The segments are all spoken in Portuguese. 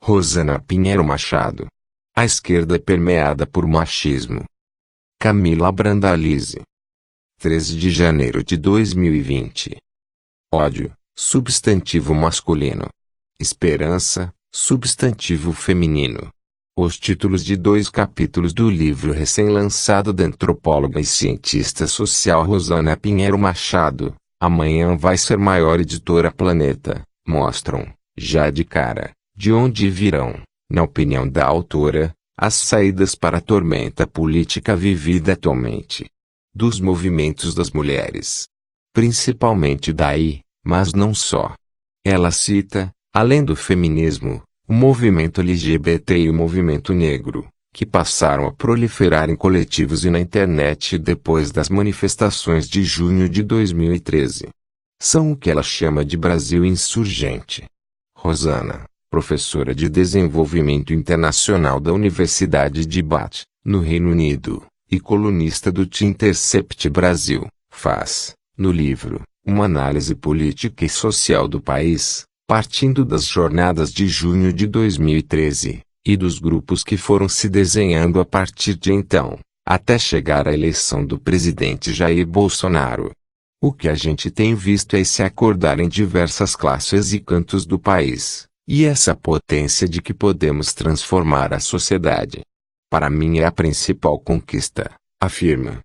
Rosana Pinheiro Machado. A esquerda é permeada por machismo. Camila Brandalize. 13 de janeiro de 2020. Ódio, substantivo masculino. Esperança, substantivo feminino. Os títulos de 2 capítulos do livro recém-lançado da antropóloga e cientista social Rosana Pinheiro Machado, Amanhã Vai Ser Maior Editora Planeta, mostram, já de cara, de onde virão, na opinião da autora, as saídas para a tormenta política vivida atualmente. Dos movimentos das mulheres. Principalmente daí, mas não só. Ela cita, além do feminismo, o movimento LGBT e o movimento negro, que passaram a proliferar em coletivos e na internet depois das manifestações de junho de 2013. São o que ela chama de Brasil insurgente. Rosana, professora de desenvolvimento internacional da Universidade de Bath, no Reino Unido, e colunista do The Intercept Brasil, faz, no livro, uma análise política e social do país, partindo das jornadas de junho de 2013, e dos grupos que foram se desenhando a partir de então, até chegar à eleição do presidente Jair Bolsonaro. O que a gente tem visto é se acordar em diversas classes e cantos do país, e essa potência de que podemos transformar a sociedade. Para mim é a principal conquista, afirma.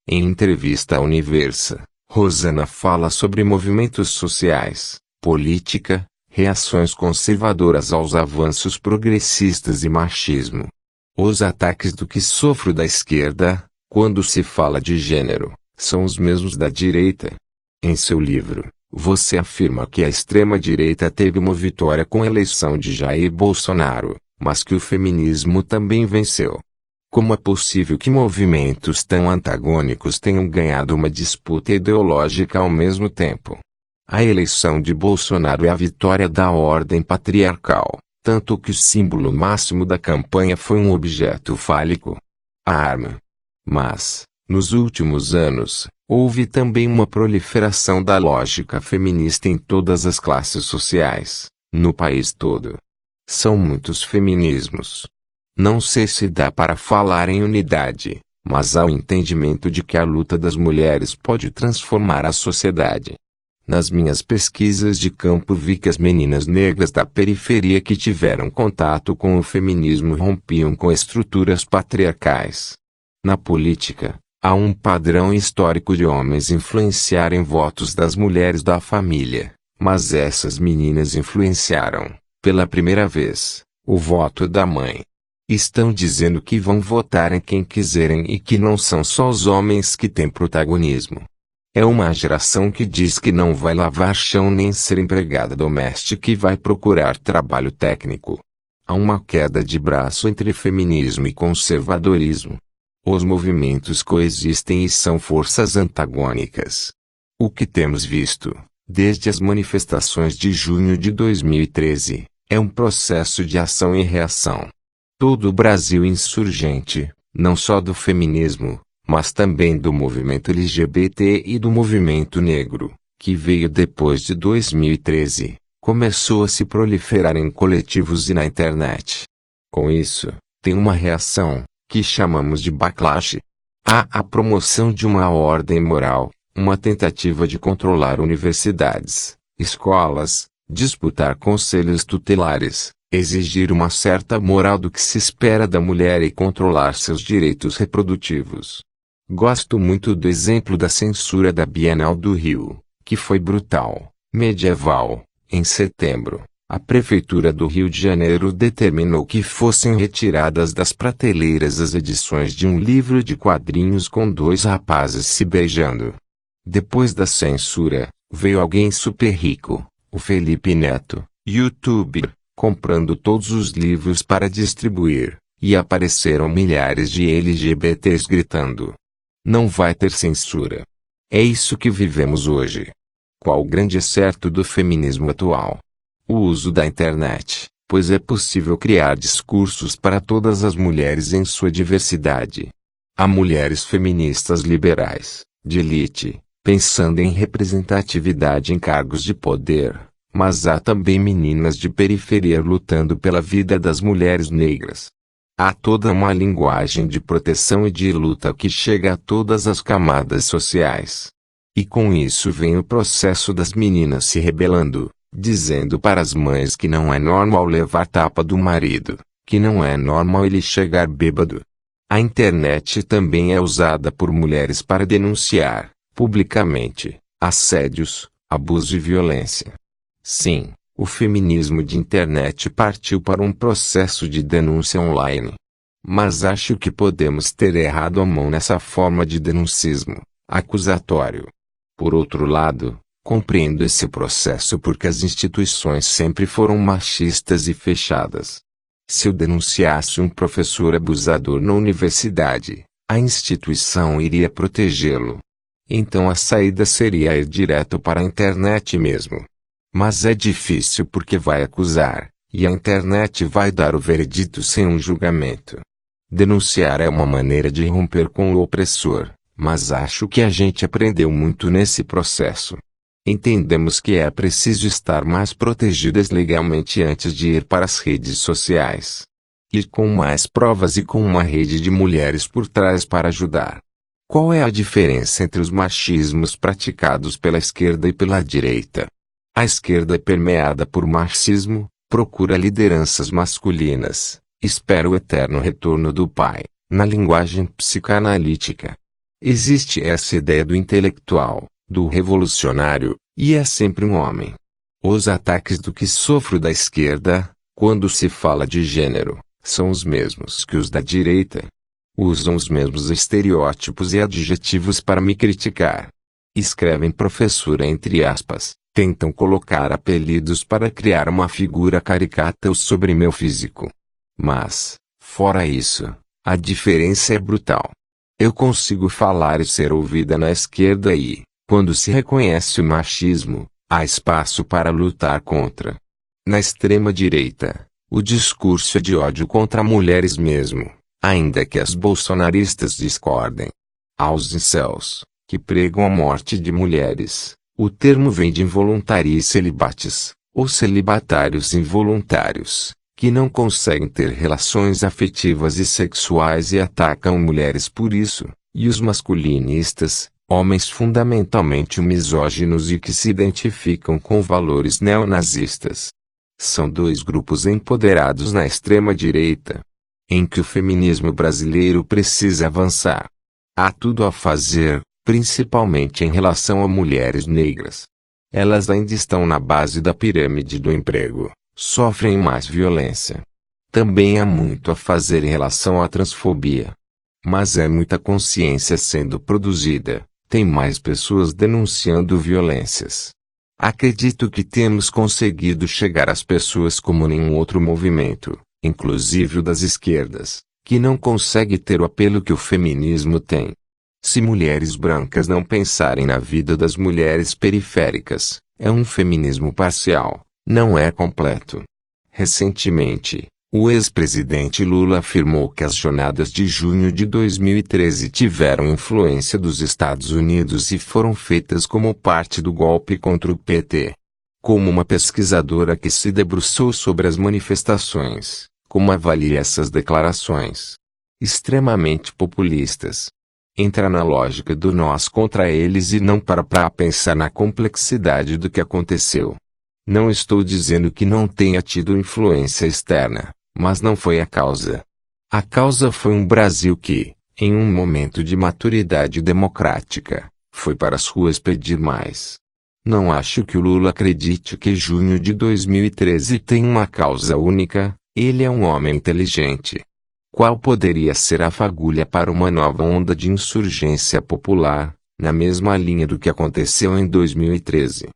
Em entrevista à Universa, Rosana fala sobre movimentos sociais, política, reações conservadoras aos avanços progressistas e machismo. Os ataques do que sofro da esquerda, quando se fala de gênero, são os mesmos da direita. Em seu livro, você afirma que a extrema-direita teve uma vitória com a eleição de Jair Bolsonaro, mas que o feminismo também venceu. Como é possível que movimentos tão antagônicos tenham ganhado uma disputa ideológica ao mesmo tempo? A eleição de Bolsonaro é a vitória da ordem patriarcal, tanto que o símbolo máximo da campanha foi um objeto fálico, a arma. Mas, nos últimos anos, houve também uma proliferação da lógica feminista em todas as classes sociais, no país todo. São muitos feminismos. Não sei se dá para falar em unidade, mas há o entendimento de que a luta das mulheres pode transformar a sociedade. Nas minhas pesquisas de campo vi que as meninas negras da periferia que tiveram contato com o feminismo rompiam com estruturas patriarcais. Na política, há um padrão histórico de homens influenciarem votos das mulheres da família, mas essas meninas influenciaram, pela primeira vez, o voto da mãe. Estão dizendo que vão votar em quem quiserem e que não são só os homens que têm protagonismo. É uma geração que diz que não vai lavar chão nem ser empregada doméstica e vai procurar trabalho técnico. Há uma queda de braço entre feminismo e conservadorismo. Os movimentos coexistem e são forças antagônicas. O que temos visto, desde as manifestações de junho de 2013, é um processo de ação e reação. Todo o Brasil insurgente, não só do feminismo, mas também do movimento LGBT e do movimento negro, que veio depois de 2013, começou a se proliferar em coletivos e na internet. Com isso, tem uma reação, que chamamos de backlash. Há a promoção de uma ordem moral, uma tentativa de controlar universidades, escolas, disputar conselhos tutelares, exigir uma certa moral do que se espera da mulher e controlar seus direitos reprodutivos. Gosto muito do exemplo da censura da Bienal do Rio, que foi brutal, medieval. Em setembro, a Prefeitura do Rio de Janeiro determinou que fossem retiradas das prateleiras as edições de um livro de quadrinhos com 2 rapazes se beijando. Depois da censura, veio alguém super rico, o Felipe Neto, youtuber, comprando todos os livros para distribuir, e apareceram milhares de LGBTs gritando: não vai ter censura. É isso que vivemos hoje. Qual o grande acerto do feminismo atual? O uso da internet, pois é possível criar discursos para todas as mulheres em sua diversidade. Há mulheres feministas liberais, de elite, pensando em representatividade em cargos de poder, Mas há também meninas de periferia lutando pela vida das mulheres negras. Há toda uma linguagem de proteção e de luta que chega a todas as camadas sociais. E com isso vem o processo das meninas se rebelando, dizendo para as mães que não é normal levar tapa do marido, que não é normal ele chegar bêbado. A internet também é usada por mulheres para denunciar, publicamente, assédios, abuso e violência. Sim, o feminismo de internet partiu para um processo de denúncia online. Mas acho que podemos ter errado a mão nessa forma de denuncismo acusatório. Por outro lado, compreendo esse processo porque as instituições sempre foram machistas e fechadas. Se eu denunciasse um professor abusador na universidade, a instituição iria protegê-lo. Então a saída seria ir direto para a internet mesmo. Mas é difícil porque vai acusar, e a internet vai dar o veredito sem um julgamento. Denunciar é uma maneira de romper com o opressor, mas acho que a gente aprendeu muito nesse processo. Entendemos que é preciso estar mais protegidas legalmente antes de ir para as redes sociais. E com mais provas e com uma rede de mulheres por trás para ajudar. Qual é a diferença entre os machismos praticados pela esquerda e pela direita? A esquerda é permeada por marxismo, procura lideranças masculinas, espera o eterno retorno do pai, na linguagem psicanalítica. Existe essa ideia do intelectual, do revolucionário, e é sempre um homem. Os ataques do que sofro da esquerda, quando se fala de gênero, são os mesmos que os da direita. Usam os mesmos estereótipos e adjetivos para me criticar. Escrevem professora entre aspas. Tentam colocar apelidos para criar uma figura caricata sobre meu físico. Mas, fora isso, a diferença é brutal. Eu consigo falar e ser ouvida na esquerda e, quando se reconhece o machismo, há espaço para lutar contra. Na extrema-direita, o discurso é de ódio contra mulheres mesmo, ainda que as bolsonaristas discordem. Aos incels, que pregam a morte de mulheres. O termo vem de involuntários e celibates, ou celibatários involuntários, que não conseguem ter relações afetivas e sexuais e atacam mulheres por isso, e os masculinistas, homens fundamentalmente misóginos e que se identificam com valores neonazistas. São dois grupos empoderados na extrema-direita, em que o feminismo brasileiro precisa avançar. Há tudo a fazer, principalmente em relação a mulheres negras. Elas ainda estão na base da pirâmide do emprego, sofrem mais violência. Também há muito a fazer em relação à transfobia. Mas é muita consciência sendo produzida, tem mais pessoas denunciando violências. Acredito que temos conseguido chegar às pessoas como nenhum outro movimento, inclusive o das esquerdas, que não consegue ter o apelo que o feminismo tem. Se mulheres brancas não pensarem na vida das mulheres periféricas, é um feminismo parcial, não é completo. Recentemente, o ex-presidente Lula afirmou que as jornadas de junho de 2013 tiveram influência dos Estados Unidos e foram feitas como parte do golpe contra o PT. Como uma pesquisadora que se debruçou sobre as manifestações, como avalia essas declarações? Extremamente populistas. Entra na lógica do nós contra eles e não para pensar na complexidade do que aconteceu. Não estou dizendo que não tenha tido influência externa, mas não foi a causa. A causa foi um Brasil que, em um momento de maturidade democrática, foi para as ruas pedir mais. Não acho que o Lula acredite que junho de 2013 tem uma causa única, ele é um homem inteligente. Qual poderia ser a fagulha para uma nova onda de insurgência popular, na mesma linha do que aconteceu em 2013?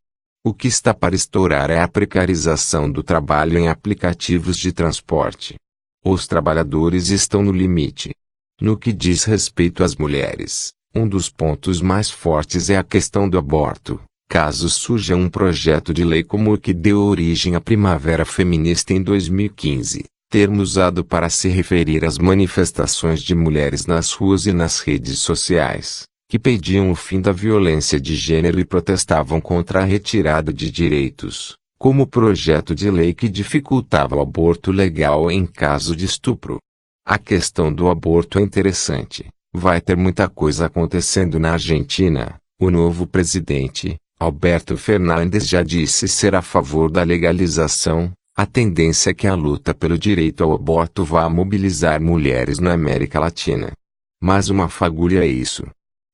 O que está para estourar é a precarização do trabalho em aplicativos de transporte. Os trabalhadores estão no limite. No que diz respeito às mulheres, um dos pontos mais fortes é a questão do aborto. Caso surja um projeto de lei como o que deu origem à Primavera Feminista em 2015, termo usado para se referir às manifestações de mulheres nas ruas e nas redes sociais, que pediam o fim da violência de gênero e protestavam contra a retirada de direitos, como o projeto de lei que dificultava o aborto legal em caso de estupro. A questão do aborto é interessante. Vai ter muita coisa acontecendo na Argentina. O novo presidente, Alberto Fernandes, já disse ser a favor da legalização. A tendência é que a luta pelo direito ao aborto vá mobilizar mulheres na América Latina. Mas uma fagulha é isso.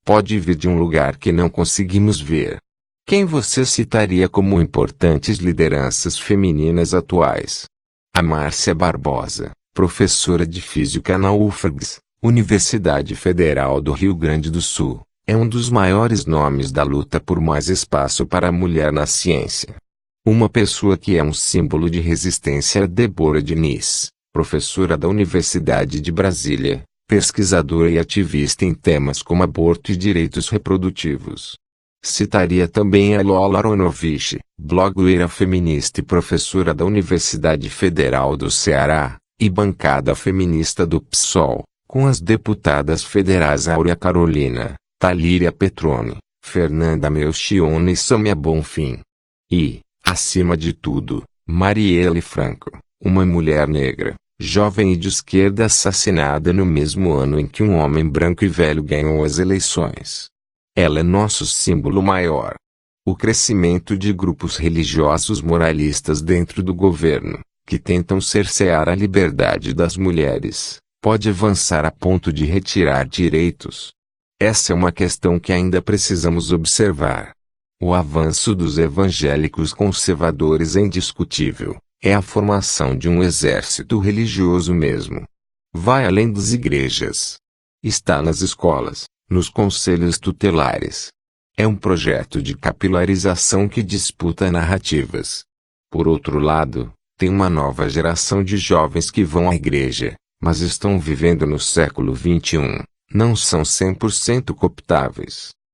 Pode vir de um lugar que não conseguimos ver. Quem você citaria como importantes lideranças femininas atuais? A Márcia Barbosa, professora de Física na UFRGS, Universidade Federal do Rio Grande do Sul, é um dos maiores nomes da luta por mais espaço para a mulher na ciência. Uma pessoa que é um símbolo de resistência é Débora Diniz, professora da Universidade de Brasília, pesquisadora e ativista em temas como aborto e direitos reprodutivos. Citaria também a Lola Aronovich, blogueira feminista e professora da Universidade Federal do Ceará, e bancada feminista do PSOL, com as deputadas federais Áurea Carolina, Talíria Petroni, Fernanda Melchiona e Sâmia Bonfim. E, acima de tudo, Marielle Franco, uma mulher negra, jovem e de esquerda assassinada no mesmo ano em que um homem branco e velho ganhou as eleições. Ela é nosso símbolo maior. O crescimento de grupos religiosos moralistas dentro do governo, que tentam cercear a liberdade das mulheres, pode avançar a ponto de retirar direitos. Essa é uma questão que ainda precisamos observar. O avanço dos evangélicos conservadores é indiscutível. É a formação de um exército religioso mesmo. Vai além das igrejas. Está nas escolas, nos conselhos tutelares. É um projeto de capilarização que disputa narrativas. Por outro lado, tem uma nova geração de jovens que vão à igreja, mas estão vivendo no século XXI. Não são 100% cooptáveis.